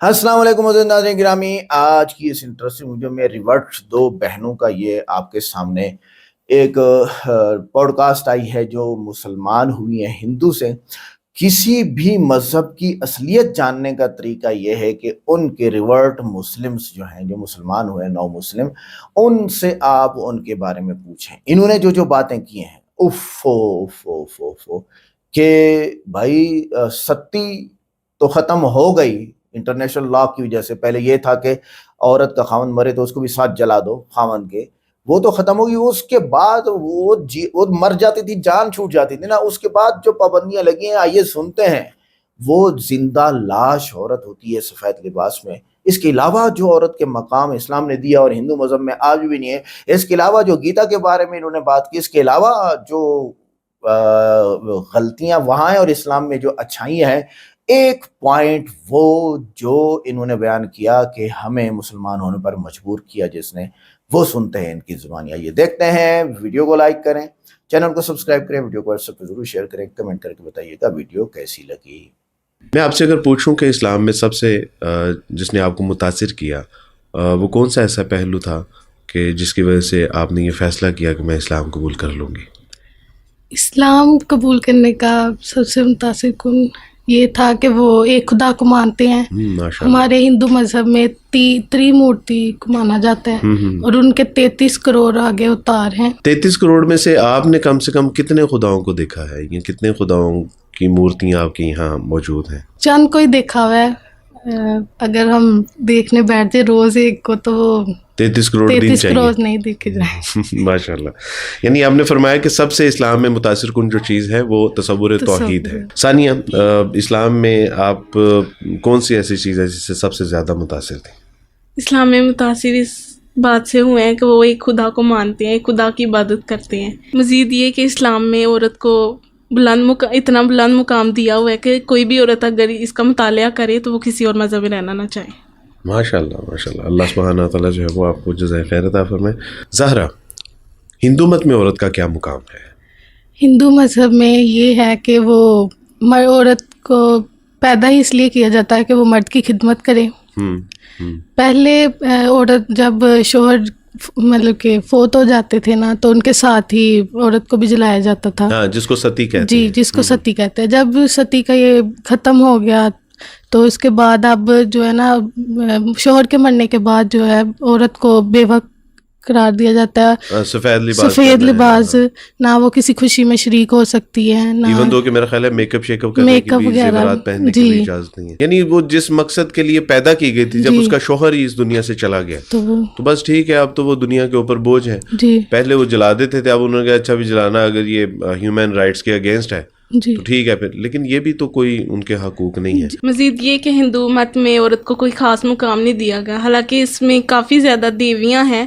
السلام علیکم معزز ناظرین گرامی، آج کی اس انٹرسٹنگ ویڈیو میں ریورٹ دو بہنوں کا یہ آپ کے سامنے ایک پوڈ کاسٹ آئی ہے جو مسلمان ہوئی ہیں ہندو سے۔ کسی بھی مذہب کی اصلیت جاننے کا طریقہ یہ ہے کہ ان کے ریورٹ مسلمز جو ہیں، جو مسلمان ہوئے نو مسلم، ان سے آپ ان کے بارے میں پوچھیں۔ انہوں نے جو باتیں کی ہیں کہ بھائی ستی تو ختم ہو گئی انٹرنیشنل لا کی وجہ سے۔ پہلے یہ تھا کہ عورت کا خاوند مرے تو اس کو بھی ساتھ جلا دو خاوند کے، وہ تو ختم ہوگی۔ اس کے بعد وہ مر جاتی تھی، جان چھوٹ جاتی تھی نا۔ اس کے بعد جو پابندیاں لگی ہیں، آئیے سنتے ہیں۔ وہ زندہ لاش عورت ہوتی ہے سفید لباس میں۔ اس کے علاوہ جو عورت کے مقام اسلام نے دیا اور ہندو مذہب میں آج بھی نہیں ہے، اس کے علاوہ جو گیتا کے بارے میں انہوں نے بات کی، اس کے علاوہ جو غلطیاں وہاں ہیں اور اسلام میں جو اچھائیاں ہیں، ایک پوائنٹ وہ جو انہوں نے بیان کیا کہ ہمیں مسلمان ہونے پر مجبور کیا جس نے، وہ سنتے ہیں ان کی زبانی۔ آئیے دیکھتے ہیں۔ ویڈیو کو لائک کریں، چینل کو سبسکرائب کریں، ویڈیو کو WhatsApp پہ ضرور شیئر کریں، کمنٹ کر کے بتائیے گا ویڈیو کیسی لگی۔ میں آپ سے اگر پوچھوں کہ اسلام میں سب سے جس نے آپ کو متاثر کیا، وہ کون سا ایسا پہلو تھا کہ جس کی وجہ سے آپ نے یہ فیصلہ کیا کہ میں اسلام قبول کر لوں گی؟ اسلام قبول کرنے کا سب سے متاثر کن یہ تھا کہ وہ ایک خدا کو مانتے ہیں۔ ہمارے ہندو مذہب میں تریمورتی کو مانا جاتا ہے اور ان کے 33 کروڑ آگے اوتار ہیں۔ 33 کروڑ میں سے آپ نے کم سے کم کتنے خداؤں کو دیکھا ہے؟ یہ کتنے خداؤں کی مورتیاں آپ کے یہاں موجود ہیں؟ چند کوئی دیکھا ہوا ہے۔ اگر ہم دیکھنے بیٹھ جائے روز ایک کو تو 33 کروڑ دن 33 چاہیے۔ کروڑ نہیں دیکھے جائیں۔ ماشاء اللہ۔ یعنی آپ نے فرمایا کہ سب سے اسلام میں متاثر کن جو چیز ہے وہ تصور توحید ہے۔ ثانیہ، اسلام میں آپ کون سی ایسی چیز ہے جس سے سب سے زیادہ متاثر تھی؟ اسلام میں متاثر اس بات سے ہوئے ہیں کہ وہ ایک خدا کو مانتے ہیں، ایک خدا کی عبادت کرتے ہیں۔ مزید یہ کہ اسلام میں عورت کو اتنا بلند مقام دیا ہوا ہے کہ کوئی بھی عورت اگر اس کا مطالعہ کرے تو وہ کسی اور مذہب میں رہنا نہ چاہے۔ ماشاء اللہ ماشاء اللہ۔ اللہ سبحانہ تعالیٰ جو ہے وہ آپ کو جزائے خیر عطا فرمائے۔ زہرا، ہندو مت میں عورت کا کیا مقام ہے؟ ہندو مذہب میں یہ ہے کہ وہ عورت کو پیدا ہی اس لیے کیا جاتا ہے کہ وہ مرد کی خدمت کرے۔ پہلے عورت جب شوہر مطلب کہ فوت ہو جاتے تھے نا تو ان کے ساتھ ہی عورت کو بھی جلایا جاتا تھا، جس کو ستی کہتے ہیں۔ جی، جس کو ستی کہتے ہیں۔ جب ستی کا یہ ختم ہو گیا تو اس کے بعد اب جو ہے نا شوہر کے مرنے کے بعد جو ہے عورت کو بیوہ قرار دیا جاتا ہے۔ سفید لباس، نہ وہ کسی خوشی میں شریک ہو سکتی ہے، نہ ایون دو کہ میرا خیال ہے میک اپ شیک اپ کرنے کی بھی، زیورات پہننے کی بھی اجازت نہیں ہے۔ یعنی وہ جس مقصد کے لیے پیدا کی گئی تھی، جب اس کا شوہر ہی اس دنیا سے چلا گیا تو بس ٹھیک ہے، اب تو وہ دنیا کے اوپر بوجھ ہے۔ پہلے وہ جلا دیتے تھے، اب انہوں نے کہا اچھا بھی جلانا اگر یہ ہیومن رائٹس کے اگینسٹ ہے تو ٹھیک ہے پھر، لیکن یہ بھی تو کوئی ان کے حقوق نہیں ہے۔ مزید یہ کہ ہندو مت میں عورت کو کوئی خاص مقام نہیں دیا گیا، حالانکہ اس میں کافی زیادہ دیویاں ہیں،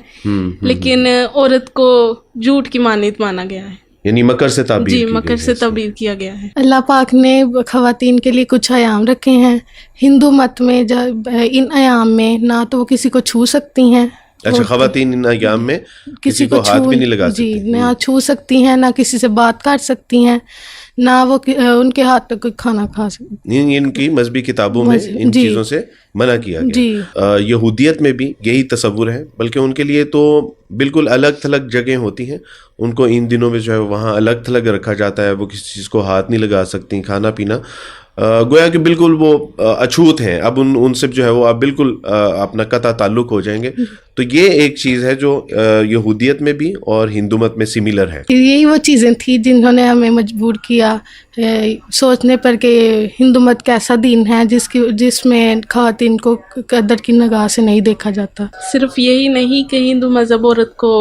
لیکن عورت کو جھوٹ کی مانت مانا گیا ہے، یعنی مکر سے تعبیر، جی مکر سے تعبیر کیا گیا ہے۔ اللہ پاک نے خواتین کے لیے کچھ ایام رکھے ہیں ہندو مت میں، جب ان ایام میں نہ تو وہ کسی کو چھو سکتی ہیں۔ اچھا، خواتین ان ایام میں کسی کو ہاتھ بھی نہیں لگا سکتی، جی، نہ چھو سکتی ہیں، نہ کسی سے بات کر سکتی ہیں، نہ وہ ان کے ہاتھ پہ کوئی کھانا کھا سکتی۔ ان کی مذہبی کتابوں میں ان چیزوں سے منع کیا گیا۔ یہودیت میں بھی یہی تصور ہے، بلکہ ان کے لیے تو بالکل الگ تھلگ جگہیں ہوتی ہیں، ان کو ان دنوں میں جو ہے وہاں الگ تھلگ رکھا جاتا ہے، وہ کسی چیز کو ہاتھ نہیں لگا سکتی، کھانا پینا گویا کہ بالکل وہ اچھوت ہیں۔ اب ان سے جو ہے وہ آپ بالکل اپنا قطع تعلق ہو جائیں گے۔ تو یہ ایک چیز ہے جو یہودیت میں بھی اور ہندو مت میں سملر ہے۔ یہی وہ چیزیں تھیں جنہوں نے ہمیں مجبور کیا سوچنے پر کہ ہندو مت کیسا دین ہے جس میں خواتین کو قدر کی نگاہ سے نہیں دیکھا جاتا۔ صرف یہی نہیں کہ ہندو مذہب عورت کو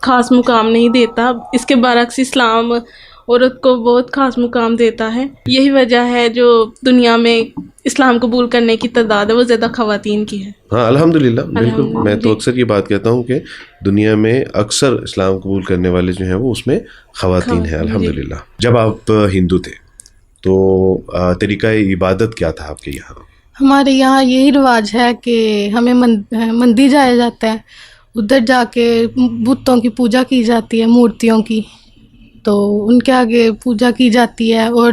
خاص مقام نہیں دیتا، اس کے برعکس اسلام عورت کو بہت خاص مقام دیتا ہے۔ یہی وجہ ہے جو دنیا میں اسلام قبول کرنے کی تعداد ہے وہ زیادہ خواتین کی ہے۔ ہاں الحمدللہ، بالکل۔ میں تو اکثر یہ بات کہتا ہوں کہ دنیا میں اکثر اسلام قبول کرنے والے جو ہیں وہ اس میں خواتین ہیں، الحمدللہ۔ جب آپ ہندو تھے تو طریقہ عبادت کیا تھا آپ کے یہاں؟ ہمارے یہاں یہی رواج ہے کہ ہمیں مندر جایا جاتا ہے، ادھر جا کے بتوں کی پوجا کی جاتی ہے، مورتیوں کی، تو ان کے آگے پوجا کی جاتی ہے اور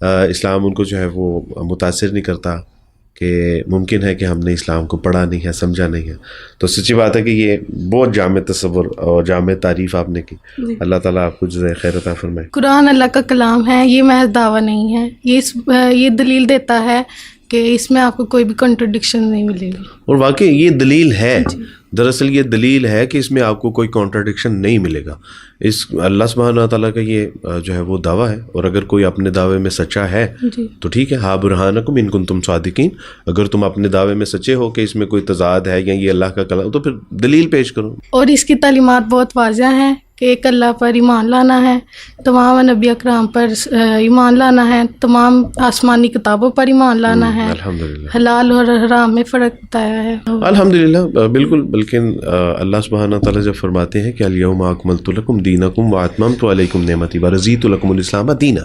اسلام ان کو جو ہے وہ متاثر نہیں کرتا کہ ممکن ہے کہ ہم نے اسلام کو پڑھا نہیں ہے، سمجھا نہیں ہے. تو سچی بات ہے کہ یہ بہت جامع تصور اور جامع تعریف آپ نے کی. اللہ تعالیٰ آپ کو جزائے خیر عطا فرمائے. قرآن اللہ کا کلام ہے، یہ محض دعویٰ نہیں ہے. یہ دلیل دیتا ہے کہ اس میں آپ کو کوئی بھی کنٹرڈکشن نہیں ملے گی. اور واقعی یہ دلیل ہے، دراصل یہ دلیل ہے کہ اس میں آپ کو کوئی کانٹرڈکشن نہیں ملے گا. اس اللہ سبحانہ تعالیٰ کا یہ جو ہے وہ دعویٰ ہے، اور اگر کوئی اپنے دعوے میں سچا ہے تو ٹھیک ہے، ہاں برہانکم ان کنتم صادقین. اگر تم اپنے دعوے میں سچے ہو کہ اس میں کوئی تضاد ہے یا یہ اللہ کا کلام، تو پھر دلیل پیش کرو. اور اس کی تعلیمات بہت واضح ہیں کہ ایک اللہ پر ایمان لانا ہے، تمام نبی اکرام پر ایمان لانا ہے، تمام آسمانی کتابوں پر ایمان لانا ہے. الحمدللہ حلال اور حرام میں فرق بتایا ہے. الحمدللہ بالکل. بلکہ اللہ سبحانہ تعالیٰ جب فرماتے ہیں کہ الیوم اکملت لکم دینکم واتممت علیکم نعمتی ورضیت لکم الاسلام دینا،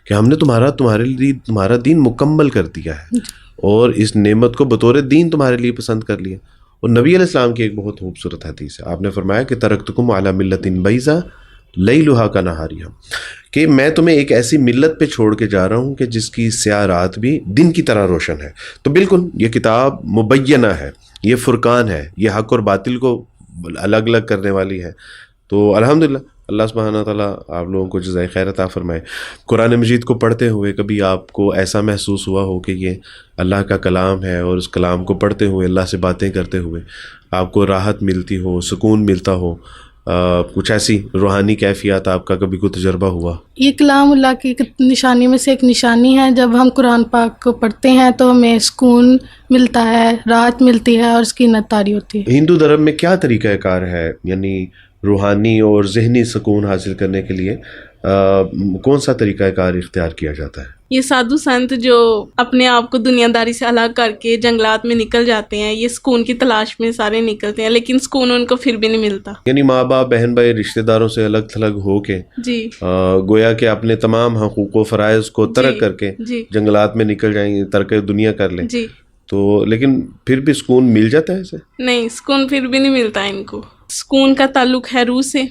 کہ ہم نے تمہارے لیے تمہارا دین مکمل کر دیا ہے اور اس نعمت کو بطور دین تمہارے لیے پسند کر لیا. اور نبی علیہ السلام کی ایک بہت خوبصورت حدیث ہے، آپ نے فرمایا کہ ترکتکم علی ملت بیضاء لیلھا کنہاریھا، کہ میں تمہیں ایک ایسی ملت پہ چھوڑ کے جا رہا ہوں کہ جس کی سیاہ رات بھی دن کی طرح روشن ہے. تو بالکل یہ کتاب مبینہ ہے، یہ فرقان ہے، یہ حق اور باطل کو الگ الگ کرنے والی ہے. تو الحمدللہ اللہ سبحانہ تعالیٰ آپ لوگوں کو جزائے خیر عطا فرمائے. قرآن مجید کو پڑھتے ہوئے کبھی آپ کو ایسا محسوس ہوا ہو کہ یہ اللہ کا کلام ہے، اور اس کلام کو پڑھتے ہوئے اللہ سے باتیں کرتے ہوئے آپ کو راحت ملتی ہو، سکون ملتا ہو، کچھ ایسی روحانی کیفیات آپ کا کبھی کوئی تجربہ ہوا؟ یہ کلام اللہ کی نشانی میں سے ایک نشانی ہے. جب ہم قرآن پاک کو پڑھتے ہیں تو ہمیں سکون ملتا ہے، راحت ملتی ہے، اور اس کی نتاری ہوتی ہے. ہندو دھرم میں کیا طریقہ کار ہے یعنی روحانی اور ذہنی سکون حاصل کرنے کے لیے کون سا طریقہ کار اختیار کیا جاتا ہے؟ یہ سادھو سنت جو اپنے آپ کو دنیا داری سے الگ کر کے جنگلات میں نکل جاتے ہیں، یہ سکون کی تلاش میں سارے نکلتے ہیں، لیکن سکون ان کو پھر بھی نہیں ملتا. یعنی ماں باپ، بہن بھائی، رشتہ داروں سے الگ تھلگ ہو کے گویا کہ اپنے تمام حقوق و فرائض کو ترک کر کے جنگلات میں نکل جائیں گے، ترک دنیا کر لیں. تو لیکن پھر بھی سکون مل جاتا ہے اسے؟ نہیں، سکون پھر بھی نہیں ملتا ان کو. سکون کا تعلق ہے روح سے،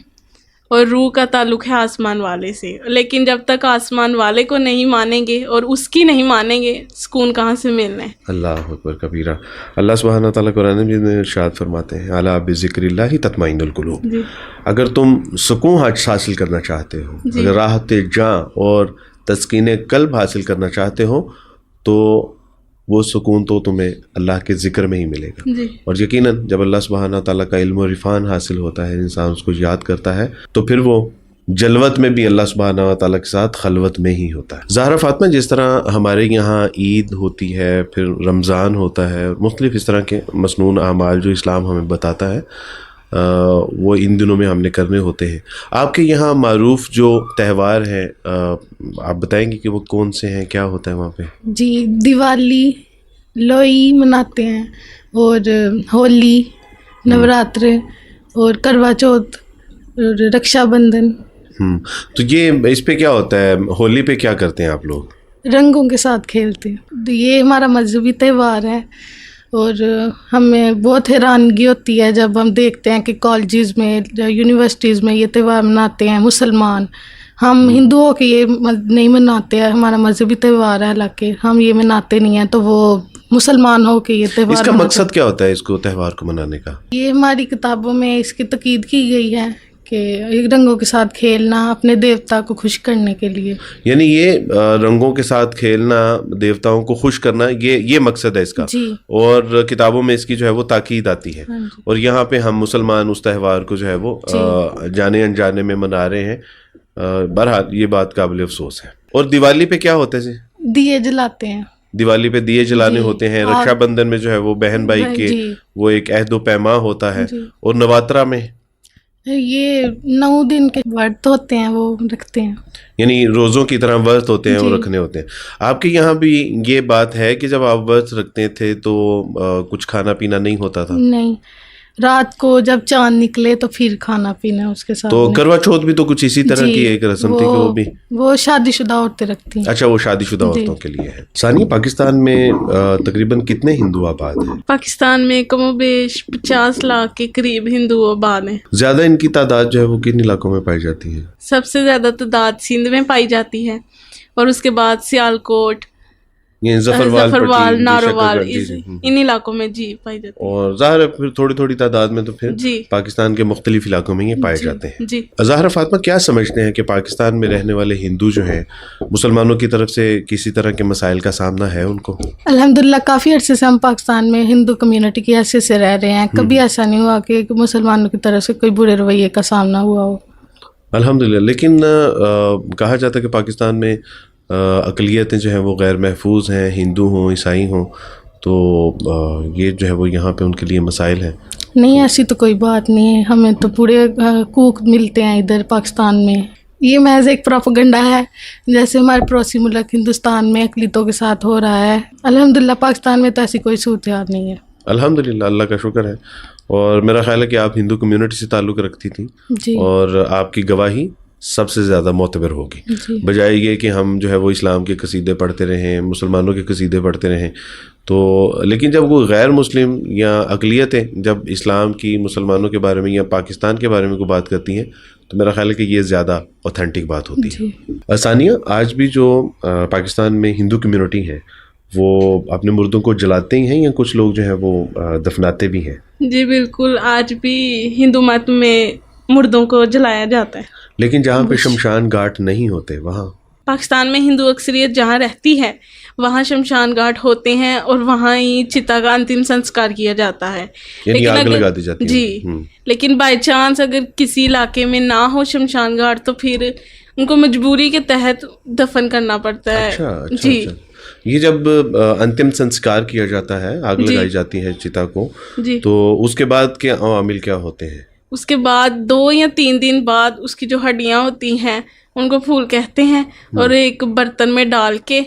اور روح کا تعلق ہے آسمان والے سے. لیکن جب تک آسمان والے کو نہیں مانیں گے اور اس کی نہیں مانیں گے، سکون کہاں سے ملنا ہے؟ اللہ اکبر کبیرہ. اللہ سبحانہ تعالیٰ قرآن میں ارشاد فرماتے ہیں الا بذکر اللہ تطمئن القلوب. اگر تم سکون حاصل کرنا چاہتے ہو، اگر راحت جاں اور تسکین قلب حاصل کرنا چاہتے ہو، تو وہ سکون تو تمہیں اللہ کے ذکر میں ہی ملے گا. اور یقیناً جب اللہ سبحانہ تعالیٰ کا علم و عرفان حاصل ہوتا ہے، انسان اس کو یاد کرتا ہے، تو پھر وہ جلوت میں بھی اللہ سبحانہ تعالیٰ کے ساتھ خلوت میں ہی ہوتا ہے. زہرا فاطمہ، جس طرح ہمارے یہاں عید ہوتی ہے، پھر رمضان ہوتا ہے، مختلف اس طرح کے مسنون اعمال جو اسلام ہمیں بتاتا ہے وہ ان دنوں میں ہم نے کرنے ہوتے ہیں. آپ کے یہاں معروف جو تہوار ہیں آپ بتائیں گے کہ وہ کون سے ہیں، کیا ہوتا ہے وہاں پہ؟ جی، دیوالی، لوئی مناتے ہیں، اور ہولی، نوراتر، اور کروا چوتھ، اور رکشا بندھن. تو یہ اس پہ کیا ہوتا ہے؟ ہولی پہ کیا کرتے ہیں آپ لوگ؟ رنگوں کے ساتھ کھیلتے ہیں. یہ ہمارا مذہبی تہوار ہے، اور ہمیں بہت حیرانگی ہوتی ہے جب ہم دیکھتے ہیں کہ کالجز میں، یونیورسٹیز میں یہ تہوار مناتے ہیں مسلمان. ہم ہندوؤں کے یہ نہیں مناتے ہیں، ہمارا مذہبی تہوار ہے، حالانکہ ہم یہ مناتے نہیں ہیں، تو وہ مسلمان ہو کے یہ تہوار. اس کا مقصد کیا ہوتا ہے اس کو تہوار کو منانے کا؟ یہ ہماری کتابوں میں اس کی تاکید کی گئی ہے کہ رنگوں کے ساتھ کھیلنا اپنے دیوتا کو خوش کرنے کے لیے. یعنی یہ رنگوں کے ساتھ کھیلنا، دیوتاؤں کو خوش کرنا، یہ مقصد ہے اس کا. اور کتابوں میں اس کی جو ہے وہ تاکید آتی ہے. اور یہاں پہ ہم مسلمان اس تہوار کو جو ہے وہ جانے انجانے میں منا رہے ہیں. بہرحال یہ بات قابل افسوس ہے. اور دیوالی پہ کیا ہوتا ہے جی؟ دیے جلاتے ہیں. دیوالی پہ دیے جلانے ہوتے ہیں. رکشا بندھن میں جو ہے وہ بہن بھائی کے وہ ایک عہد و پیما ہوتا ہے. اور نواترا میں یہ 9 دن کے ورت ہوتے ہیں، وہ رکھتے ہیں، یعنی روزوں کی طرح ورت ہوتے ہیں، وہ رکھنے ہوتے ہیں. آپ کے یہاں بھی یہ بات ہے کہ جب آپ ورت رکھتے تھے تو کچھ کھانا پینا نہیں ہوتا تھا؟ نہیں، رات کو جب چاند نکلے تو پھر کھانا پینا اس کے ساتھ. تو کروا چوتھ بھی تو کچھ اسی طرح کی ایک رسم تھی کہ وہ شادی شدہ عورتیں رکھتی ہیں. اچھا، وہ شادی شدہ عورتوں کے لیے ہے. ثانیہ، پاکستان میں تقریباً کتنے ہندو آباد ہیں؟ پاکستان میں کم و بیش 50 لاکھ کے قریب ہندو آباد ہیں. زیادہ ان کی تعداد جو ہے وہ کن علاقوں میں پائی جاتی ہے؟ سب سے زیادہ تعداد سندھ میں پائی جاتی ہے، اور اس کے بعد سیالکوٹ, یہ ظفروال, نارووال, ان علاقوں میں جی پائی جاتی ہے. اور ظاہر ہے پھر تھوڑی تھوڑی تعداد میں تو پھر جی پاکستان کے مختلف علاقوں میں یہ پائے جاتے ہیں. جی ظاہر فاطمہ, کیا سمجھتے ہیں کہ پاکستان میں رہنے والے ہندو جو ہیں مسلمانوں کی طرف سے کسی طرح کے مسائل کا سامنا ہے ان کو؟ الحمدللہ کافی عرصے سے ہم پاکستان میں ہندو کمیونٹی کی حیثیت سے رہ رہے ہیں, کبھی ایسا نہیں ہوا کہ مسلمانوں کی طرف سے کوئی برے رویے کا سامنا ہوا ہو. الحمدللہ. لیکن کہا جاتا ہے کہ پاکستان میں اقلیتیں جو ہیں وہ غیر محفوظ ہیں, ہندو ہوں عیسائی ہوں, تو یہ جو ہے وہ یہاں پہ ان کے لیے مسائل ہیں. نہیں, ایسی تو کوئی بات نہیں ہے, ہمیں تو پورے حقوق ملتے ہیں ادھر پاکستان میں. یہ محض ایک پروپیگنڈا ہے, جیسے ہمارے پڑوسی ملک ہندوستان میں اقلیتوں کے ساتھ ہو رہا ہے. الحمدللہ پاکستان میں تو ایسی کوئی صورتحال نہیں ہے. الحمدللہ, اللہ کا شکر ہے. اور میرا خیال ہے کہ آپ ہندو کمیونٹی سے تعلق رکھتی تھیں جی, اور آپ کی گواہی سب سے زیادہ معتبر ہوگی, جی بجائے یہ کہ ہم جو ہے وہ اسلام کے قصیدے پڑھتے رہیں, مسلمانوں کے قصیدے پڑھتے رہیں. تو لیکن جب کوئی غیر مسلم یا اقلیتیں جب اسلام کی, مسلمانوں کے بارے میں یا پاکستان کے بارے میں کوئی بات کرتی ہیں تو میرا خیال ہے کہ یہ زیادہ اوتھینٹک بات ہوتی ہے. جی. ثانیہ, آج بھی جو پاکستان میں ہندو کمیونٹی ہے وہ اپنے مردوں کو جلاتے ہی ہیں یا کچھ لوگ جو ہیں وہ دفناتے بھی ہیں؟ جی بالکل, آج بھی ہندو مت میں مردوں کو جلایا جاتا ہے. لیکن جہاں پہ شمشان گھاٹ نہیں ہوتے وہاں پاکستان میں ہندو اکثریت جہاں رہتی ہے وہاں شمشان گھاٹ ہوتے ہیں اور وہاں ہی چتا کا انتم سنسکار کیا جاتا ہے. یعنی آگ لگا دی جاتی ہے. جی, لیکن بائی چانس اگر کسی علاقے میں نہ ہو شمشان گھاٹ تو پھر ان کو مجبوری کے تحت دفن کرنا پڑتا ہے. جی, یہ جب انتم سنسکار کیا جاتا ہے, آگ لگائی جاتی ہے چتا کو, تو اس کے بعد کے عوامل کیا ہوتے ہیں؟ اس کے بعد 2 یا 3 دن بعد اس کی جو ہڈیاں ہوتی ہیں ان کو پھول کہتے ہیں, اور ایک برتن میں ڈال کے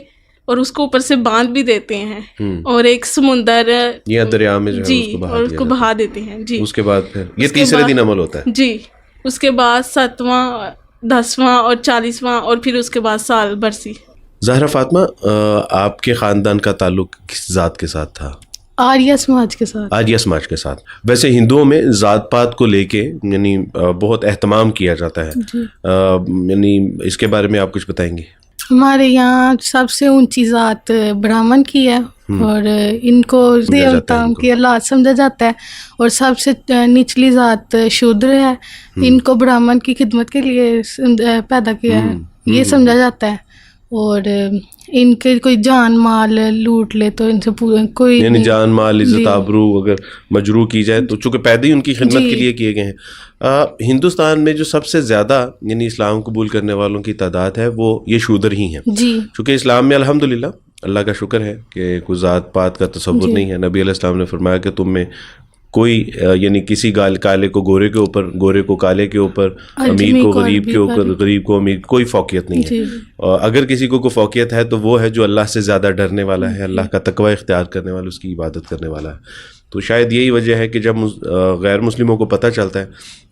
اور اس کو اوپر سے باندھ بھی دیتے ہیں, اور ایک سمندر یا دریا میں جو جی اور اس کو بہا دیتے ہیں. جی, اس کے بعد پھر یہ تیسرے دن عمل ہوتا ہے. جی, اس کے بعد 7واں 10واں اور 40واں اور پھر اس کے بعد سال برسی. زہرا فاطمہ, آپ کے خاندان کا تعلق کس ذات کے ساتھ تھا؟ آریہ سماج کے ساتھ. آریہ سماج کے ساتھ. ویسے ہندوؤں میں ذات پات کو لے کے یعنی بہت اہتمام کیا جاتا ہے, یعنی اس کے بارے میں آپ کچھ بتائیں گے؟ ہمارے یہاں سب سے اونچی ذات برہمن کی ہے, اور ان کو دیوتا کی اولاد سمجھا جاتا ہے, اور سب سے نچلی ذات شودر ہے, ان کو برہمن کی خدمت کے لیے پیدا کیا ہے, یہ سمجھا جاتا ہے. اور ان کے کوئی جان مال لوٹ لے تو ان سے کوئی یعنی جان مال عزت آبرو اگر مجروح کی جائے تو چونکہ پیدا ہی ان کی خدمت کے لیے کیے گئے ہیں. ہندوستان میں جو سب سے زیادہ یعنی اسلام قبول کرنے والوں کی تعداد ہے وہ یہ شودر ہی ہیں. چونکہ اسلام میں الحمدللہ اللہ کا شکر ہے کہ کوئی ذات پات کا تصور نہیں ہے. نبی علیہ السلام نے فرمایا کہ تم میں کوئی یعنی کسی کالے کو گورے کے اوپر, گورے کو کالے کے اوپر, امیر کو غریب کے اوپر, غریب کو امیر, کوئی فوقیت نہیں ہے. اگر کسی کو کوئی فوقیت ہے تو وہ ہے جو اللہ سے زیادہ ڈرنے والا ہے, اللہ کا تقوی اختیار کرنے والا, اس کی عبادت کرنے والا ہے. تو شاید یہی وجہ ہے کہ جب غیر مسلموں کو پتہ چلتا ہے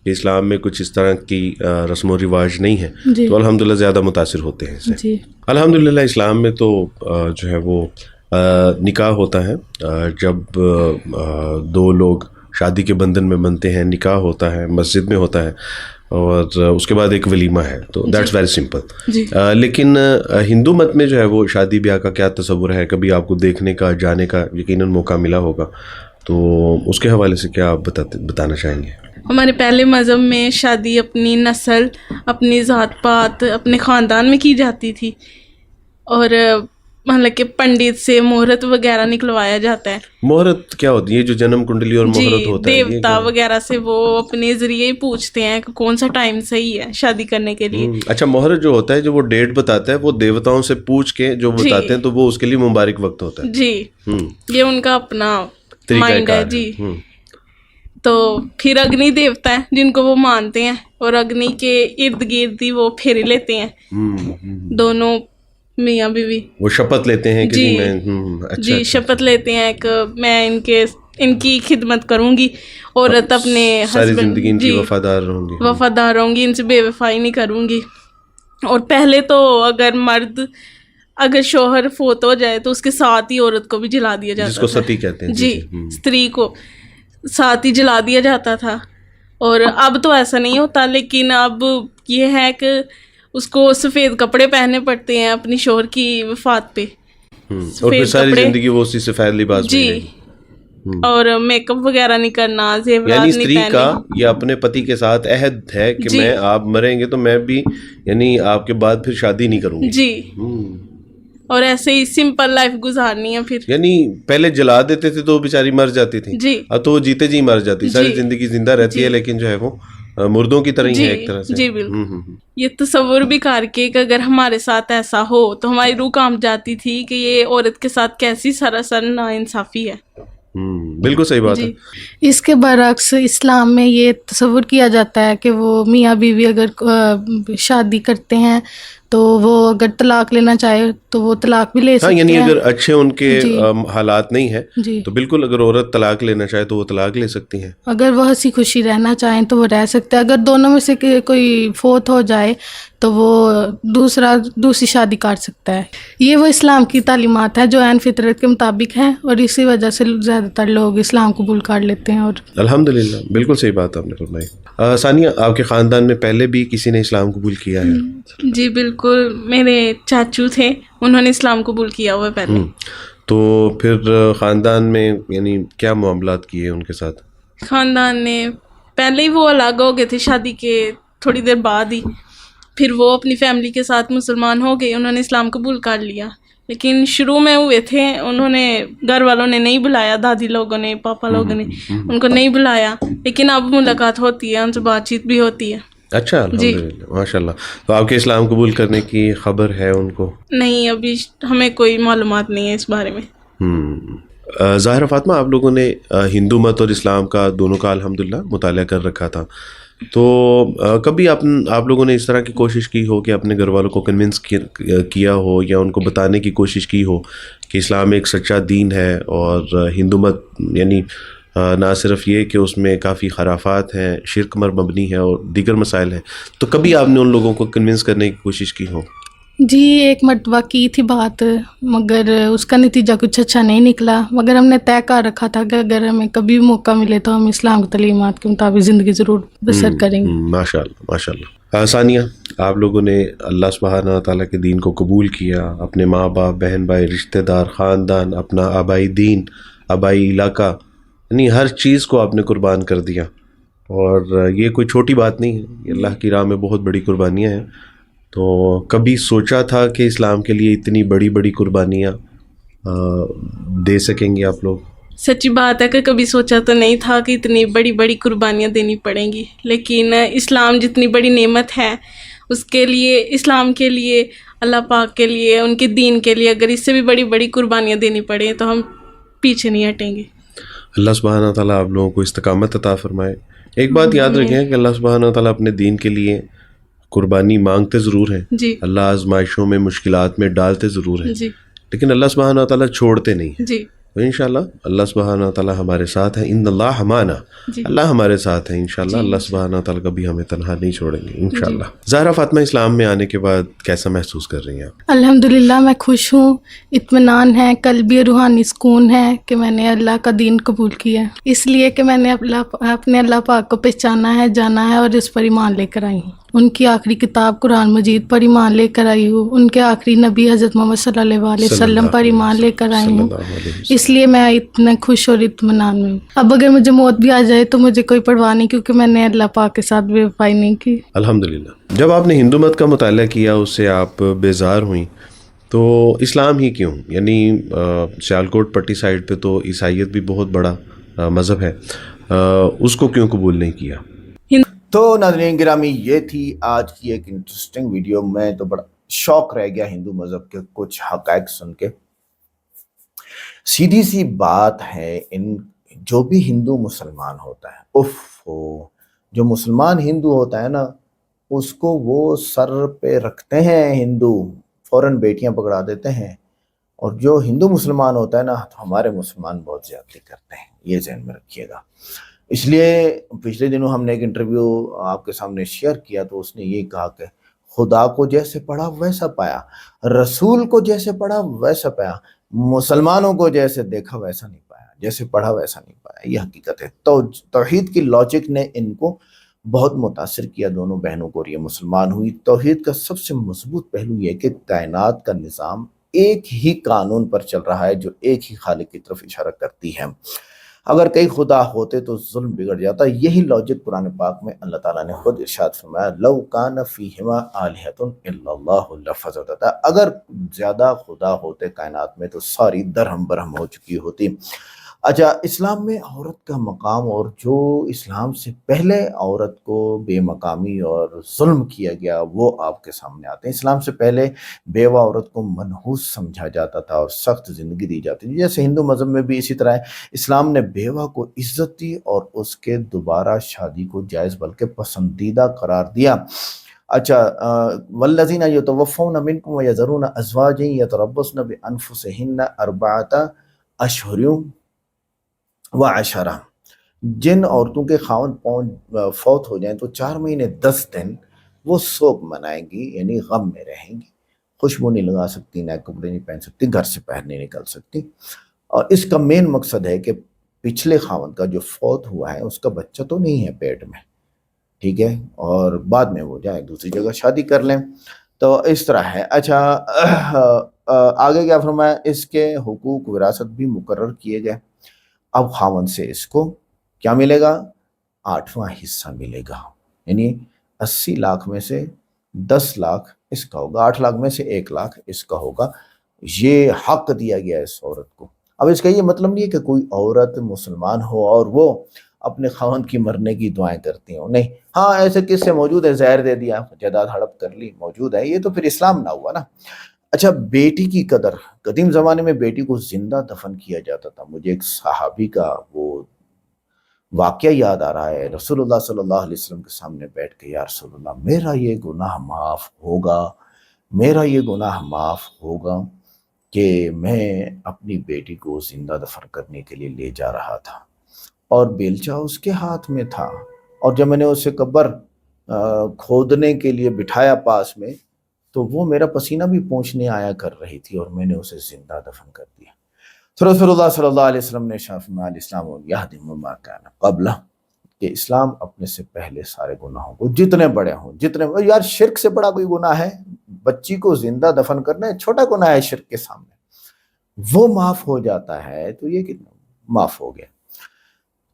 کہ اسلام میں کچھ اس طرح کی رسم و رواج نہیں ہے تو الحمدللہ زیادہ متاثر ہوتے ہیں اس سے. الحمدللہ اسلام میں تو جو ہے وہ نکاح ہوتا ہے, جب 2 لوگ شادی کے بندھن میں بنتے ہیں, نکاح ہوتا ہے, مسجد میں ہوتا ہے, اور اس کے بعد ایک ولیمہ ہے. تو دیٹس ویری سمپل. لیکن ہندو مت میں جو ہے وہ شادی بیاہ کا کیا تصور ہے؟ کبھی آپ کو دیکھنے کا, جانے کا یقیناً موقع ملا ہوگا, تو اس کے حوالے سے کیا آپ بتانا چاہیں گے؟ ہمارے پہلے مذہب میں شادی اپنی نسل, اپنی ذات پات, اپنے خاندان میں کی جاتی تھی, اور مطلب کہ پنڈت سے مہرت وغیرہ نکلوایا جاتا ہے. مہرت کیا ہوتی ہے؟ جو جنم کنڈلی اور مہرت ہوتا ہے دیوتا وغیرہ سے وہ اپنے ذریعے ہی پوچھتے ہیں کہ کون سا ٹائم صحیح ہے شادی کرنے کے لیے. اچھا, مہرت جو ہوتا ہے جو وہ ڈیٹ بتاتا ہے وہ دیوتاؤں سے پوچھ کے جو بتاتے ہیں تو وہ اس کے لیے مبارک وقت ہوتا ہے. جی, یہ ان کا اپنا مائنڈ ہے. جی, تو پھر اگنی دیوتا ہے جن کو وہ مانتے ہیں, اور اگنی کے ارد گرد ہی وہ پھیرے لیتے ہیں, دونوں میاں بیوی وہ شپت لیتے ہیں کہ جی شپت لیتے ہیں کہ میں ان کی خدمت کروں گی, عورت اپنے ہسبینڈ وفادار رہوں گی, ان سے بے وفائی نہیں کروں گی. اور پہلے تو اگر شوہر فوت ہو جائے تو اس کے ساتھ ہی عورت کو بھی جلا دیا جاتا, جس کو ستی کہتے ہیں. جی, استری کو ساتھ ہی جلا دیا جاتا تھا. اور اب تو ایسا نہیں ہوتا, لیکن اب یہ ہے کہ اس کو سفید کپڑے پہننے پڑتے ہیں اپنی شوہر کی وفات پہ, اور پھر ساری زندگی وہ اسی سفید لباس میں جی, اور میک اپ وغیرہ نہیں کرنا, زیورات یعنی نہیں استری پہننے. کا یا اپنے پتی کے ساتھ عہد ہے کہ میں آپ مریں گے تو میں بھی یعنی آپ کے بعد پھر شادی نہیں کروں گی جی, اور ایسے ہی سمپل لائف گزارنی ہے پھر. یعنی پہلے جلا دیتے تھے تو وہ بیچاری مر جاتی تھی, جی, اب تو وہ جیتے جی مر جاتی, ساری زندگی زندہ رہتی ہے لیکن جو ہے وہ مردوں کی طرح ہی ہے ایک طرح سے. جی بالکل. یہ تصور بھی کر کے کہ اگر ہمارے ساتھ ایسا ہو تو ہماری روح کانپ جاتی تھی کہ یہ عورت کے ساتھ کیسی سراسر ناانصافی ہے. بالکل صحیح بات ہے. اس کے برعکس اسلام میں یہ تصور کیا جاتا ہے کہ وہ میاں بیوی اگر شادی کرتے ہیں تو وہ اگر طلاق لینا چاہے تو وہ طلاق بھی لے سکتے ہیں. یعنی اگر اچھے ان کے حالات نہیں ہیں تو بالکل اگر عورت طلاق لینا چاہے تو وہ طلاق لے سکتی ہیں. اگر وہ ہنسی خوشی رہنا چاہیں تو وہ رہ سکتے ہیں. اگر دونوں میں سے کوئی فوت ہو جائے تو وہ دوسری شادی کر سکتا ہے. یہ وہ اسلام کی تعلیمات ہیں جو عین فطرت کے مطابق ہیں, اور اسی وجہ سے زیادہ تر لوگ اسلام قبول کر لیتے ہیں. اور الحمدللہ بالکل صحیح بات آپ نے فرمائی. ثانیہ, آپ کے خاندان میں پہلے بھی کسی نے اسلام قبول کیا ہے؟ جی بالکل, میرے چاچو تھے, انہوں نے اسلام قبول کیا ہوا پہلے. تو پھر خاندان میں یعنی کیا معاملات کیے ان کے ساتھ؟ خاندان نے پہلے ہی وہ الگ ہو گئے تھے شادی کے تھوڑی دیر بعد ہی, پھر وہ اپنی فیملی کے ساتھ مسلمان ہو گئے, انہوں نے اسلام قبول کر لیا. لیکن شروع میں ہوئے تھے, انہوں نے گھر والوں نے نہیں بلایا, دادی لوگوں نے پاپا لوگوں نے ان کو نہیں بلایا, لیکن اب ملاقات ہوتی ہے, ان سے بات چیت بھی ہوتی ہے. اچھا, الحمدللہ ماشاء اللہ. تو آپ کے اسلام قبول کرنے کی خبر ہے ان کو؟ نہیں, ابھی ہمیں کوئی معلومات نہیں ہے اس بارے میں. ظاہرہ فاطمہ, آپ لوگوں نے ہندو مت اور اسلام کا دونوں کا الحمدللہ مطالعہ کر رکھا تھا, تو کبھی آپ لوگوں نے اس طرح کی کوشش کی ہو کہ اپنے گھر والوں کو کنونس کیا ہو یا ان کو بتانے کی کوشش کی ہو کہ اسلام ایک سچا دین ہے اور ہندو مت یعنی نہ صرف یہ کہ اس میں کافی خرافات ہیں, شرک پر مبنی ہے اور دیگر مسائل ہیں, تو کبھی آپ نے ان لوگوں کو کنونس کرنے کی کوشش کی ہو؟ جی, ایک مرتبہ کی تھی بات, مگر اس کا نتیجہ کچھ اچھا نہیں نکلا. مگر ہم نے طے کر رکھا تھا کہ اگر ہمیں کبھی موقع ملے تو ہم اسلام کی تعلیمات کے مطابق زندگی ضرور بسر کریں گے. ماشاء اللہ ماشاء اللہ. ثانیہ, آپ لوگوں نے اللہ سبحانہ و تعالیٰ کے دین کو قبول کیا, اپنے ماں باپ, بہن بھائی, رشتہ دار, خاندان, اپنا آبائی دین, آبائی علاقہ, یعنی ہر چیز کو آپ نے قربان کر دیا, اور یہ کوئی چھوٹی بات نہیں ہے, یہ اللہ کی راہ میں بہت بڑی قربانیاں ہیں. تو کبھی سوچا تھا کہ اسلام کے لیے اتنی بڑی بڑی قربانیاں دے سکیں گے آپ لوگ؟ سچی بات ہے کہ کبھی سوچا تو نہیں تھا کہ اتنی بڑی بڑی قربانیاں دینی پڑیں گی, لیکن اسلام جتنی بڑی نعمت ہے اس کے لیے, اسلام کے لیے, اللہ پاک کے لیے, ان کے دین کے لیے اگر اس سے بھی بڑی بڑی قربانیاں دینی پڑیں تو ہم پیچھے نہیں ہٹیں گے. اللہ سبحانہ تعالیٰ آپ لوگوں کو استقامت عطا فرمائے. ایک بات یاد رکھیں کہ اللہ سبحانہ تعالیٰ اپنے دین کے لیے قربانی مانگتے ضرور ہیں, اللہ آزمائشوں میں, مشکلات میں ڈالتے ضرور ہیں, لیکن اللہ سبحانہ تعالیٰ چھوڑتے نہیں ہیں. تو انشاءاللہ اللہ سبحانہ تعالیٰ ہمارے ساتھ ہیں, ان اللہ ہمانا, اللہ ہمارے ساتھ ہیں انشاءاللہ. اللہ سبحانہ تعالیٰ کبھی ہمیں تنہا نہیں چھوڑیں گے انشاءاللہ. ظاہرہ فاطمہ, اسلام میں آنے کے بعد کیسا محسوس کر رہی ہیں آپ؟ الحمدللہ میں خوش ہوں, اطمینان ہے, قلبی روحانی سکون ہے کہ میں نے اللہ کا دین قبول کیا, اس لیے کہ میں نے اپنے اللہ پاک کو پہچانا ہے, جانا ہے, اور اس پر ایمان لے کر آئی ہوں. ان کی آخری کتاب قرآن مجید پر ایمان لے کر آئی ہوں, ان کے آخری نبی حضرت محمد صلی اللہ علیہ وسلم پر ایمان لے کر آئی ہوں, اس لیے میں اتنا خوش اور اطمینان میں ہوں. اب اگر مجھے موت بھی آ جائے تو مجھے کوئی پرواہ نہیں, کیونکہ میں نے اللہ پاک کے ساتھ بے وفائی نہیں کی. الحمدللہ. جب آپ نے ہندو مت کا مطالعہ کیا, اس سے آپ بیزار ہوئیں, تو اسلام ہی کیوں؟ یعنی سیالکوٹ پٹی سائڈ پہ تو عیسائیت بھی بہت بڑا مذہب ہے, اس کو کیوں قبول نہیں کیا؟ تو ناظرین گرامی, یہ تھی آج کی ایک انٹرسٹنگ ویڈیو. میں تو بڑا شوق رہ گیا ہندو مذہب کے کچھ حقائق سن کے. سیدھی سی بات ہے, جو بھی ہندو مسلمان ہوتا ہے, جو مسلمان ہندو ہوتا ہے نا, اس کو وہ سر پہ رکھتے ہیں ہندو, فوراً بیٹیاں پکڑا دیتے ہیں. اور جو ہندو مسلمان ہوتا ہے نا, تو ہمارے مسلمان بہت زیادتی کرتے ہیں, یہ ذہن میں رکھیے گا. اس لیے پچھلے دنوں ہم نے ایک انٹرویو آپ کے سامنے شیئر کیا, تو اس نے یہ کہا کہ خدا کو جیسے پڑھا ویسا پایا, رسول کو جیسے پڑھا ویسا پایا, مسلمانوں کو جیسے دیکھا ویسا نہیں پایا, جیسے پڑھا ویسا نہیں پایا. یہ حقیقت ہے. تو توحید کی لاجک نے ان کو بہت متاثر کیا دونوں بہنوں کو اور یہ مسلمان ہوئی. توحید کا سب سے مضبوط پہلو یہ کہ کائنات کا نظام ایک ہی قانون پر چل رہا ہے جو ایک ہی خالق کی طرف اشارہ کرتی ہے. اگر کئی خدا ہوتے تو ظلم بگڑ جاتا. یہی لاجک قرآن پاک میں اللہ تعالیٰ نے خود ارشاد فرمایا لو کان فیہما آلہۃ الا اللہ لفسدتا. اگر زیادہ خدا ہوتے کائنات میں تو ساری درہم برہم ہو چکی ہوتی. اچھا، اسلام میں عورت کا مقام اور جو اسلام سے پہلے عورت کو بے مقامی اور ظلم کیا گیا وہ آپ کے سامنے آتے ہیں. اسلام سے پہلے بیوہ عورت کو منحوس سمجھا جاتا تھا اور سخت زندگی دی جاتی تھی. جیسے ہندو مذہب میں بھی اسی طرح ہے. اسلام نے بیوہ کو عزت دی اور اس کے دوبارہ شادی کو جائز بلکہ پسندیدہ قرار دیا. اچھا، والذین یتوفون منکم ویذرون ازواجا یتربصن بانفسہن اربعۃ اشہر وعشرہ. جن عورتوں کے خاوند فوت ہو جائیں تو 4 مہینے 10 دن وہ سوگ منائیں گی، یعنی غم میں رہیں گی. خوشبو نہیں لگا سکتی، نئے کپڑے نہیں پہن سکتی، گھر سے باہر نہیں نکل سکتی. اور اس کا مین مقصد ہے کہ پچھلے خاوند کا جو فوت ہوا ہے اس کا بچہ تو نہیں ہے پیٹ میں، ٹھیک ہے، اور بعد میں وہ جائیں دوسری جگہ شادی کر لیں. تو اس طرح ہے. اچھا، آگے کیا فرمایا؟ اس کے حقوق وراثت بھی مقرر کیے گئے. اب خاوند سے اس کو کیا ملے گا؟ 8واں حصہ ملے گا، یعنی 80 لاکھ میں سے 10 لاکھ اس کا ہوگا، 8 لاکھ میں سے 1 لاکھ اس کا ہوگا. یہ حق دیا گیا اس عورت کو. اب اس کا یہ مطلب نہیں ہے کہ کوئی عورت مسلمان ہو اور وہ اپنے خاوند کی مرنے کی دعائیں کرتی ہوں، نہیں. ہاں، ایسے قصے موجود ہے، زہر دے دیا، جائیداد ہڑپ کر لی، موجود ہے. یہ تو پھر اسلام نہ ہوا نا. اچھا، بیٹی کی قدر. قدیم زمانے میں بیٹی کو زندہ دفن کیا جاتا تھا. مجھے ایک صحابی کا وہ واقعہ یاد آ رہا ہے. رسول اللہ صلی اللہ علیہ وسلم کے سامنے بیٹھ کے یا رسول اللہ میرا یہ گناہ معاف ہوگا، میرا یہ گناہ معاف ہوگا کہ میں اپنی بیٹی کو زندہ دفن کرنے کے لیے لے جا رہا تھا اور بیلچہ اس کے ہاتھ میں تھا، اور جب میں نے اسے قبر کھودنے کے لیے بٹھایا پاس میں تو وہ میرا پسینہ بھی پہنچنے آیا کر رہی تھی اور میں نے اسے زندہ دفن کر دیا. تو رسول اللہ صلی اللہ علیہ وسلم نے شافنا الاسلام یہدم ما کان قبلہ، کہ اسلام اپنے سے پہلے سارے گناہوں کو جتنے بڑے ہوں، جتنے یار شرک سے بڑا کوئی گناہ ہے؟ بچی کو زندہ دفن کرنا ہے چھوٹا گناہ ہے شرک کے سامنے، وہ معاف ہو جاتا ہے. تو یہ کتنا معاف ہو گیا.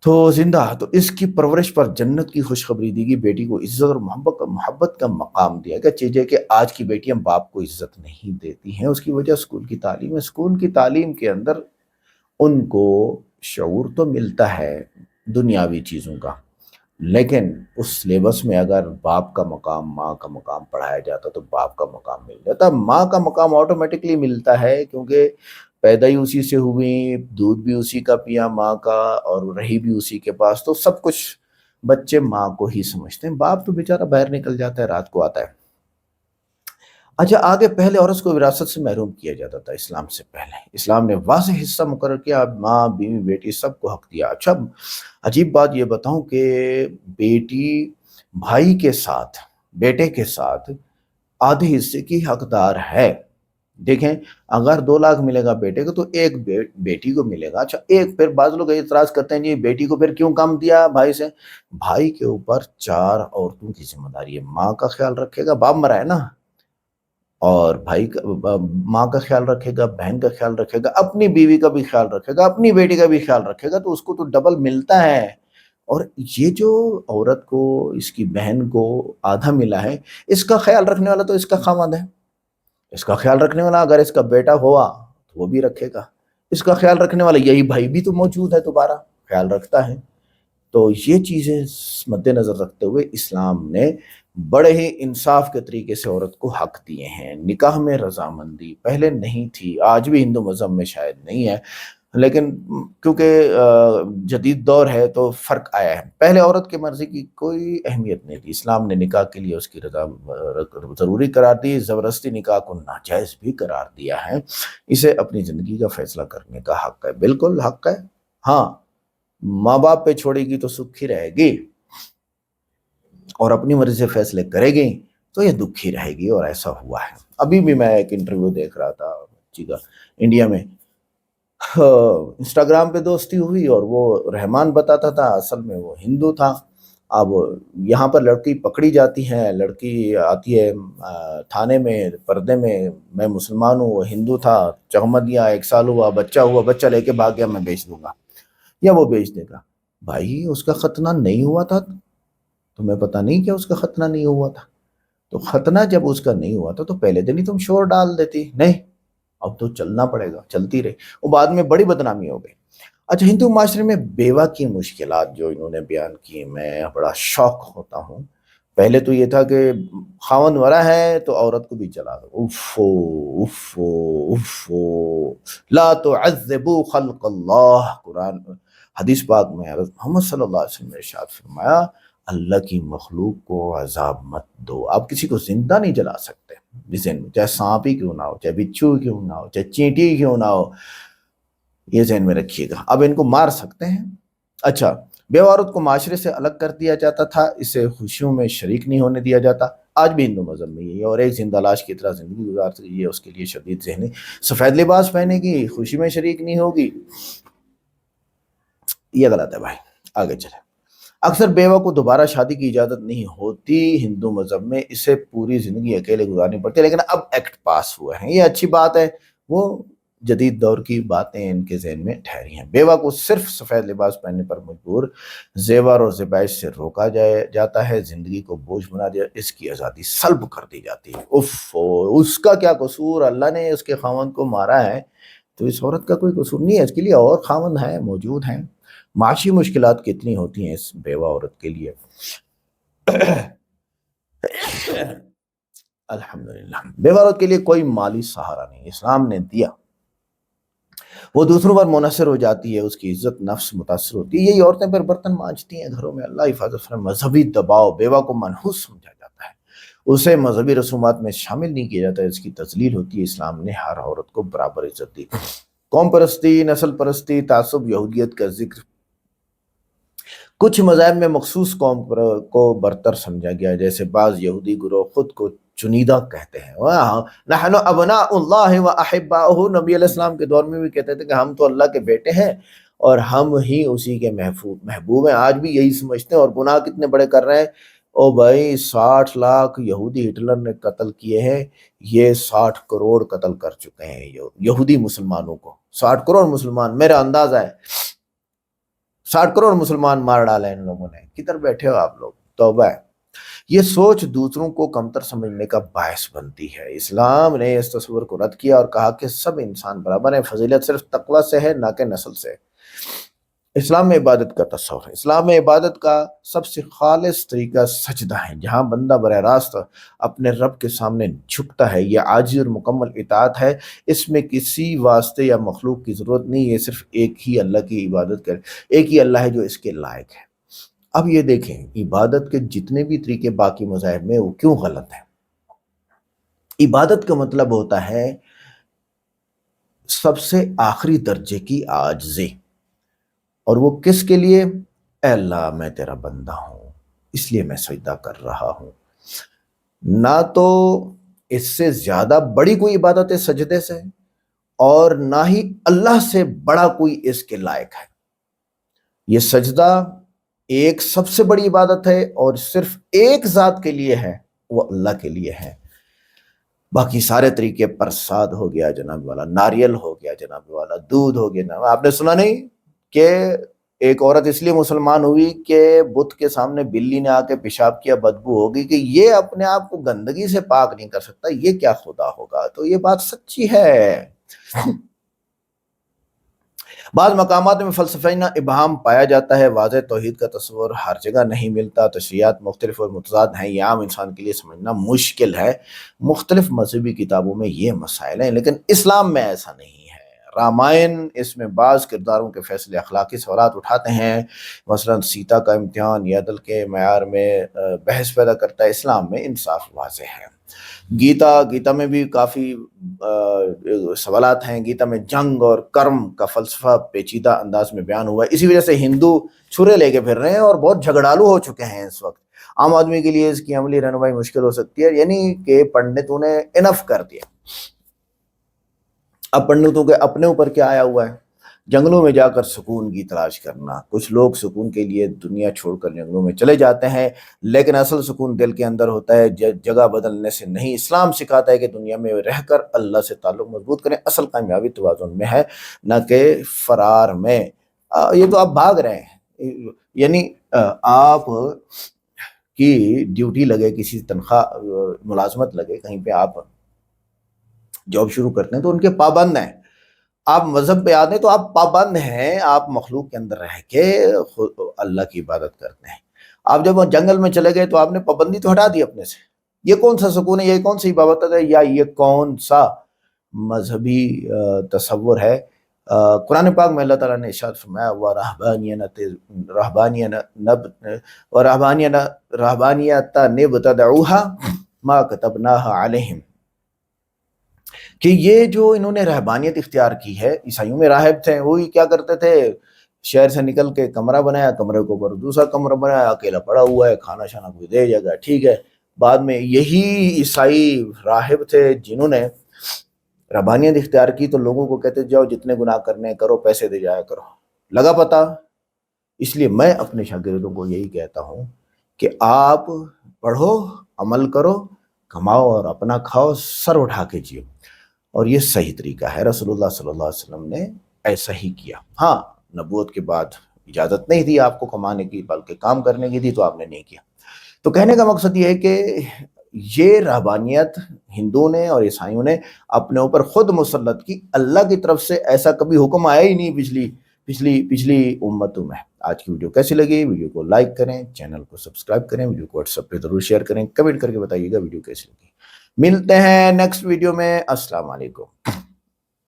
تو زندہ، تو اس کی پرورش پر جنت کی خوشخبری دی گئی. بیٹی کو عزت اور محبت کا مقام دیا گیا. چیزیں کہ آج کی بیٹیاں باپ کو عزت نہیں دیتی ہیں، اس کی وجہ اسکول کی تعلیم ہے. اسکول کی تعلیم کے اندر ان کو شعور تو ملتا ہے دنیاوی چیزوں کا، لیکن اس سلیبس میں اگر باپ کا مقام، ماں کا مقام پڑھایا جاتا تو باپ کا مقام مل جاتا. ماں کا مقام آٹومیٹکلی ملتا ہے کیونکہ پیدا ہی اسی سے ہوئی، دودھ بھی اسی کا پیا ماں کا، اور رہی بھی اسی کے پاس، تو سب کچھ بچے ماں کو ہی سمجھتے ہیں. باپ تو بیچارہ باہر نکل جاتا ہے، رات کو آتا ہے. اچھا، آگے پہلے عورت کو وراثت سے محروم کیا جاتا تھا. اسلام سے پہلے اسلام نے واضح حصہ مقرر کیا. ماں، بیوی، بیٹی سب کو حق دیا. اچھا، عجیب بات یہ بتاؤں کہ بیٹی بھائی کے ساتھ، بیٹے کے ساتھ آدھے حصے کی حقدار ہے. دیکھیں، اگر 2 لاکھ ملے گا بیٹے کو تو 1 بیٹی کو ملے گا. اچھا، ایک پھر بعض لوگ اعتراض کرتے ہیں جی بیٹی کو پھر کیوں کم دیا بھائی سے؟ بھائی کے اوپر 4 عورتوں کی ذمہ داری ہے. ماں کا خیال رکھے گا، باپ مرا ہے نا، اور بھائی کا، ماں کا خیال رکھے گا، بہن کا خیال رکھے گا، اپنی بیوی کا بھی خیال رکھے گا، اپنی بیٹی کا بھی خیال رکھے گا، تو اس کو تو ڈبل ملتا ہے. اور یہ جو عورت کو، اس کی بہن کو آدھا ملا ہے، اس کا خیال رکھنے والا تو اس کا خاوند ہے. اس کا خیال رکھنے والا اگر اس کا بیٹا ہوا تو وہ بھی رکھے گا. اس کا خیال رکھنے والا یہی بھائی بھی تو موجود ہے، دوبارہ خیال رکھتا ہے. تو یہ چیزیں مد نظر رکھتے ہوئے اسلام نے بڑے ہی انصاف کے طریقے سے عورت کو حق دیے ہیں. نکاح میں رضامندی پہلے نہیں تھی، آج بھی ہندو مذہب میں شاید نہیں ہے، لیکن کیونکہ جدید دور ہے تو فرق آیا ہے. پہلے عورت کی مرضی کی کوئی اہمیت نہیں تھی. اسلام نے نکاح کے لیے اس کی رضا ضروری قرار دی. زبردستی نکاح کو ناجائز بھی قرار دیا ہے. اسے اپنی زندگی کا فیصلہ کرنے کا حق ہے، بالکل حق ہے. ہاں، ماں باپ پہ چھوڑے گی تو سکھی رہے گی، اور اپنی مرضی سے فیصلے کرے گی تو یہ دکھی رہے گی، اور ایسا ہوا ہے. ابھی بھی میں ایک انٹرویو دیکھ رہا تھا بچی کا انڈیا میں، انسٹاگرام پہ دوستی ہوئی اور وہ رحمان بتاتا تھا، اصل میں وہ ہندو تھا. اب یہاں پر لڑکی پکڑی جاتی ہے، لڑکی آتی ہے تھانے میں پردے میں مسلمان ہوں، وہ ہندو تھا، چغمہ دیا، 1 سال ہوا، بچہ لے کے بھاگ گیا، میں بیچ دوں گا یا وہ بیچ دے گا. بھائی اس کا ختنہ نہیں ہوا تھا، تمہیں پتہ نہیں کہ اس کا ختنہ نہیں ہوا تھا؟ تو ختنہ جب اس کا نہیں ہوا تھا تو پہلے دن ہی تم شور ڈال دیتی. نہیں، اب تو چلنا پڑے گا، چلتی رہی، وہ بعد میں بڑی بدنامی ہو گئی. اچھا، ہندو معاشرے میں بیوہ کی مشکلات جو انہوں نے بیان کی، میں بڑا شوق ہوتا ہوں. پہلے تو یہ تھا کہ خاوند مرا ہے تو عورت کو بھی جلا دو. اوفو اوفو اوفو، لا تعذبوا خلق اللہ. قرآن حدیث پاک میں حضرت محمد صلی اللہ علیہ وسلم نے ارشاد فرمایا، اللہ کی مخلوق کو عذاب مت دو. آپ کسی کو زندہ نہیں جلا سکتے، ذہن میں، چاہے سانپ ہی کیوں نہ ہو، چاہے بچھو کیوں نہ ہو، چاہے چینٹی کیوں نہ ہو، یہ ذہن میں رکھیے گا. اب ان کو مار سکتے ہیں. اچھا، بیوہ عورت کو معاشرے سے الگ کر دیا جاتا تھا، اسے خوشیوں میں شریک نہیں ہونے دیا جاتا. آج بھی ہندو مذہب میں یہ، اور ایک زندہ لاش کی طرح زندگی گزارتی ہے، یہ اس کے لیے شدید ذہنی. سفید لباس پہنے گی، خوشی میں شریک نہیں ہوگی، یہ غلط ہے بھائی. آگے چلے. اکثر بیوہ کو دوبارہ شادی کی اجازت نہیں ہوتی ہندو مذہب میں، اسے پوری زندگی اکیلے گزارنی پڑتی ہے. لیکن اب ایکٹ پاس ہوئے ہیں، یہ اچھی بات ہے. وہ جدید دور کی باتیں ان کے ذہن میں ٹھہری ہیں. بیوہ کو صرف سفید لباس پہننے پر مجبور، زیور اور زیبائش سے روکا جاتا ہے، زندگی کو بوجھ بنا دیا، اس کی آزادی سلب کر دی جاتی ہے. اس کا کیا قصور؟ اللہ نے اس کے خاوند کو مارا ہے تو اس عورت کا کوئی قصور نہیں ہے، اس کے لیے اور خاوند ہیں، موجود ہیں. معاشی مشکلات کتنی ہوتی ہیں اس بیوہ عورت کے لیے. الحمدللہ، بیوہ عورت کے لیے کوئی مالی سہارا نہیں اسلام نے دیا. وہ دوسروں پر منحصر ہو جاتی ہے، اس کی عزت نفس متاثر ہوتی ہے. یہی عورتیں پھر برتن مانجتی ہیں گھروں میں. اللہ حفاظت فرمائے. مذہبی دباؤ، بیوہ کو منحوس سمجھا جاتا ہے، اسے مذہبی رسومات میں شامل نہیں کیا جاتا، اس کی تذلیل ہوتی ہے. اسلام نے ہر عورت کو برابر عزت دی. قوم پرستی، نسل پرستی، تعصب، یہودیت کا ذکر. کچھ مذاہب میں مخصوص قوم کو برتر سمجھا گیا، جیسے بعض یہودی گروہ خود کو چنیدہ کہتے ہیں. نحن ابناء اللہ و احباؤہ، نبی علیہ السلام کے دور میں بھی کہتے تھے کہ ہم تو اللہ کے بیٹے ہیں اور ہم ہی اسی کے محبوب ہیں. آج بھی یہی سمجھتے ہیں، اور گناہ کتنے بڑے کر رہے ہیں. او بھائی، 60 لاکھ یہودی ہٹلر نے قتل کیے ہیں، یہ 60 کروڑ قتل کر چکے ہیں یہودی مسلمانوں کو. 60 کروڑ مسلمان، میرا اندازہ ہے 60 کروڑ مسلمان مار ڈالے ان لوگوں نے. کدھر بیٹھے ہو آپ لوگ؟ توبہ ہے. یہ سوچ دوسروں کو کمتر سمجھنے کا باعث بنتی ہے. اسلام نے اس تصور کو رد کیا اور کہا کہ سب انسان برابر ہیں، فضیلت صرف تقوی سے ہے، نہ کہ نسل سے. اسلام میں عبادت کا تصور ہے. اسلام میں عبادت کا سب سے خالص طریقہ سجدہ ہے، جہاں بندہ براہ راست اپنے رب کے سامنے جھکتا ہے. یہ عاجزی اور مکمل اطاعت ہے، اس میں کسی واسطے یا مخلوق کی ضرورت نہیں. یہ صرف ایک ہی اللہ کی عبادت کرے، ایک ہی اللہ ہے جو اس کے لائق ہے. اب یہ دیکھیں، عبادت کے جتنے بھی طریقے باقی مذاہب میں، وہ کیوں غلط ہیں. عبادت کا مطلب ہوتا ہے سب سے آخری درجے کی عاجزی، اور وہ کس کے لیے؟ اے اللہ، میں تیرا بندہ ہوں، اس لیے میں سجدہ کر رہا ہوں. نہ تو اس سے زیادہ بڑی کوئی عبادت ہے سجدے سے، اور نہ ہی اللہ سے بڑا کوئی اس کے لائق ہے. یہ سجدہ ایک سب سے بڑی عبادت ہے، اور صرف ایک ذات کے لیے ہے، وہ اللہ کے لیے ہے. باقی سارے طریقے پرساد ہو گیا جناب والا، ناریل ہو گیا جناب والا، دودھ ہو گیا. آپ نے سنا نہیں کہ ایک عورت اس لیے مسلمان ہوئی کہ بت کے سامنے بلی نے آ کے پیشاب کیا، بدبو ہوگی کہ یہ اپنے آپ کو گندگی سے پاک نہیں کر سکتا، یہ کیا خدا ہوگا. تو یہ بات سچی ہے. بعض مقامات میں فلسفیانہ ابہام پایا جاتا ہے، واضح توحید کا تصور ہر جگہ نہیں ملتا، تشریعات مختلف اور متضاد ہیں، یہ عام انسان کے لیے سمجھنا مشکل ہے. مختلف مذہبی کتابوں میں یہ مسائل ہیں، لیکن اسلام میں ایسا نہیں ہے. رامائن اس میں بعض کرداروں کے فیصلے اخلاقی سوالات اٹھاتے ہیں، مثلا سیتا کا امتحان یا عدل کے معیار میں بحث پیدا کرتا ہے. اسلام میں انصاف واضح ہے. گیتا میں بھی کافی سوالات ہیں. گیتا میں جنگ اور کرم کا فلسفہ پیچیدہ انداز میں بیان ہوا ہے. اسی وجہ سے ہندو چھرے لے کے پھر رہے ہیں اور بہت جھگڑالو ہو چکے ہیں اس وقت. عام آدمی کے لیے اس کی عملی رہنمائی مشکل ہو سکتی ہے، یعنی کہ پنڈتوں نے انف کر دیا. اب پنڈتوں کے اپنے اوپر کیا آیا ہوا ہے جنگلوں میں جا کر سکون کی تلاش کرنا. کچھ لوگ سکون کے لیے دنیا چھوڑ کر جنگلوں میں چلے جاتے ہیں، لیکن اصل سکون دل کے اندر ہوتا ہے، جگہ بدلنے سے نہیں. اسلام سکھاتا ہے کہ دنیا میں رہ کر اللہ سے تعلق مضبوط کریں. اصل کامیابی توازن میں ہے، نہ کہ فرار میں. یہ تو آپ بھاگ رہے ہیں، یعنی آپ کی ڈیوٹی لگے، کسی تنخواہ ملازمت لگے، کہیں پہ آپ جاب شروع کرتے ہیں تو ان کے پابند ہیں. آپ مذہب پہ آتے ہیں تو آپ پابند ہیں، آپ مخلوق کے اندر رہ کے اللہ کی عبادت کرتے ہیں. آپ جب جنگل میں چلے گئے تو آپ نے پابندی تو ہٹا دی اپنے سے. یہ کون سا سکون ہے، یہ کون سی عبادت ہے، یا یہ کون سا مذہبی تصور ہے؟ قرآن پاک میں اللہ تعالیٰ نے ارشاد فرمایا رہبانیت نبتدعوها ما کتبناها علیہم، کہ یہ جو انہوں نے رہبانیت اختیار کی ہے. عیسائیوں میں راہب تھے، وہی کیا کرتے تھے، شہر سے نکل کے کمرہ بنایا، کمرے کے اوپر دوسرا کمرہ بنایا، اکیلا پڑا ہوا ہے، کھانا شانا کوئی دے جائے گا، ٹھیک ہے. بعد میں یہی عیسائی راہب تھے جنہوں نے رہبانیت اختیار کی، تو لوگوں کو کہتے جاؤ جتنے گناہ کرنے کرو، پیسے دے جایا کرو. لگا پتہ؟ اس لیے میں اپنے شاگردوں کو یہی کہتا ہوں کہ آپ پڑھو، عمل کرو، کماؤ اور اپنا کھاؤ، سر اٹھا کے جیو. اور یہ صحیح طریقہ ہے. رسول اللہ صلی اللہ علیہ وسلم نے ایسا ہی کیا. ہاں، نبوت کے بعد اجازت نہیں تھی آپ کو کمانے کی، بلکہ کام کرنے کی تھی، تو آپ نے نہیں کیا. تو کہنے کا مقصد یہ ہے کہ یہ رہبانیت ہندوؤں نے اور عیسائیوں نے اپنے اوپر خود مسلط کی. اللہ کی طرف سے ایسا کبھی حکم آیا ہی نہیں پچھلی امتوں میں. آج کی ویڈیو کیسی لگی؟ ویڈیو کو لائک کریں، چینل کو سبسکرائب کریں، ویڈیو کو واٹس ایپ پہ ضرور شیئر کریں، کمنٹ کر کے بتائیے گا ویڈیو کیسی لگی. ملتے ہیں نیکسٹ ویڈیو میں. السلام علیکم.